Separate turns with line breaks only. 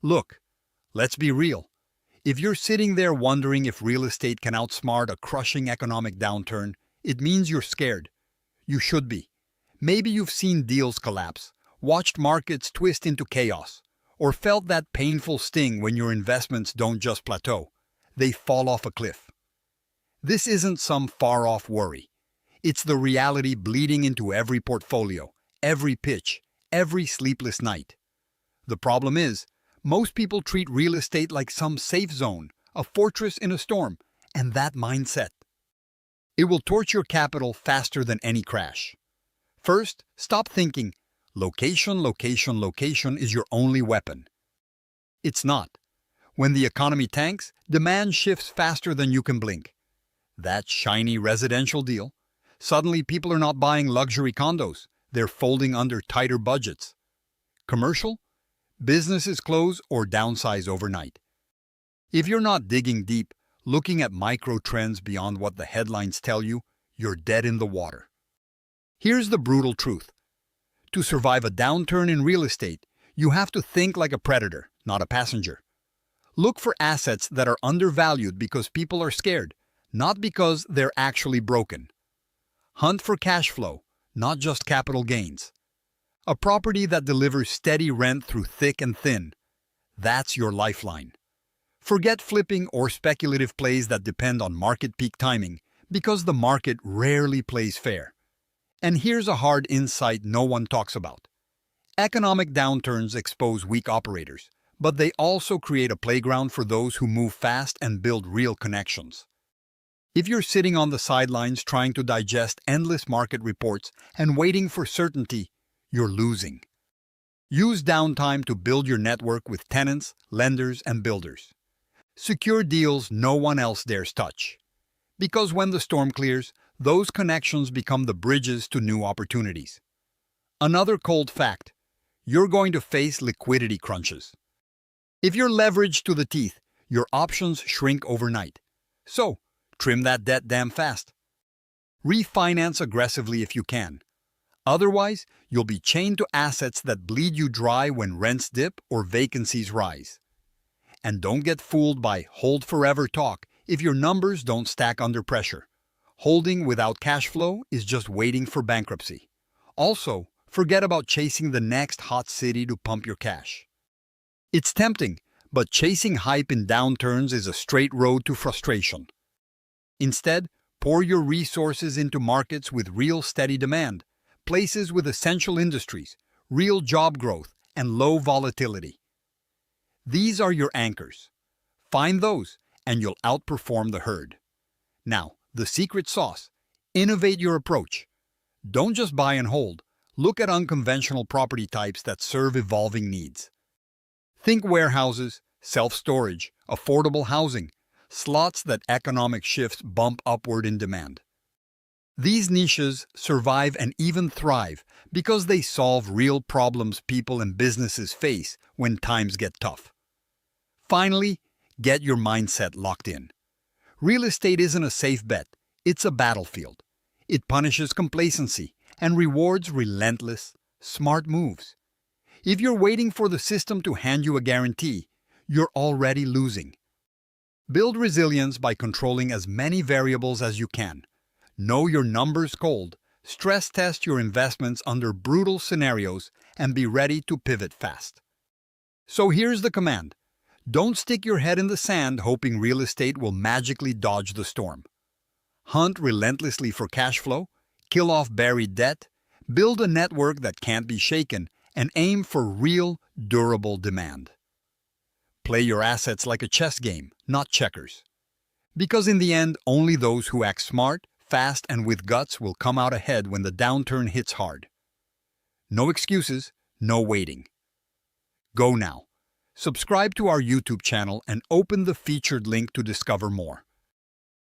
Look, let's be real. If you're sitting there wondering if real estate can outsmart a crushing economic downturn, it means you're scared. You should be. Maybe you've seen deals collapse, watched markets twist into chaos, or felt that painful sting when your investments don't just plateau, they fall off a cliff. This isn't some far-off worry. It's the reality bleeding into every portfolio, every pitch, every sleepless night. The problem is, most people treat real estate like some safe zone, a fortress in a storm, and that mindset. It will torch your capital faster than any crash. First, stop thinking, location, location, location is your only weapon. It's not. When the economy tanks, demand shifts faster than you can blink. That shiny residential deal, suddenly people are not buying luxury condos, they're folding under tighter budgets. Commercial? Businesses close or downsize overnight. If you're not digging deep, looking at micro trends beyond what the headlines tell you, you're dead in the water. Here's the brutal truth. To survive a downturn in real estate, you have to think like a predator, not a passenger. Look for assets that are undervalued because people are scared, not because they're actually broken. Hunt for cash flow, not just capital gains. A property that delivers steady rent through thick and thin. That's your lifeline. Forget flipping or speculative plays that depend on market peak timing, because the market rarely plays fair. And here's a hard insight no one talks about. Economic downturns expose weak operators, but they also create a playground for those who move fast and build real connections. If you're sitting on the sidelines trying to digest endless market reports and waiting for certainty, you're losing. Use downtime to build your network with tenants, lenders, and builders. Secure deals no one else dares touch. Because when the storm clears, those connections become the bridges to new opportunities. Another cold fact: you're going to face liquidity crunches. If you're leveraged to the teeth, your options shrink overnight. So, trim that debt damn fast. Refinance aggressively if you can. Otherwise, you'll be chained to assets that bleed you dry when rents dip or vacancies rise. And don't get fooled by hold forever talk if your numbers don't stack under pressure. Holding without cash flow is just waiting for bankruptcy. Also, forget about chasing the next hot city to pump your cash. It's tempting, but chasing hype in downturns is a straight road to frustration. Instead, pour your resources into markets with real steady demand, places with essential industries, real job growth, and low volatility. These are your anchors. Find those, and you'll outperform the herd. Now, the secret sauce: innovate your approach. Don't just buy and hold. Look at unconventional property types that serve evolving needs. Think warehouses, self-storage, affordable housing, slots that economic shifts bump upward in demand. These niches survive and even thrive because they solve real problems people and businesses face when times get tough. Finally, get your mindset locked in. Real estate isn't a safe bet, it's a battlefield. It punishes complacency and rewards relentless, smart moves. If you're waiting for the system to hand you a guarantee, you're already losing. Build resilience by controlling as many variables as you can. Know your numbers cold, stress test your investments under brutal scenarios, and be ready to pivot fast. So here's the command. Don't stick your head in the sand hoping real estate will magically dodge the storm. Hunt relentlessly for cash flow, kill off buried debt, build a network that can't be shaken, and aim for real, durable demand. Play your assets like a chess game, not checkers. Because in the end, only those who act smart, fast, and with guts will come out ahead when the downturn hits hard. No excuses, no waiting. Go now. Subscribe to our YouTube channel and open the featured link to discover more.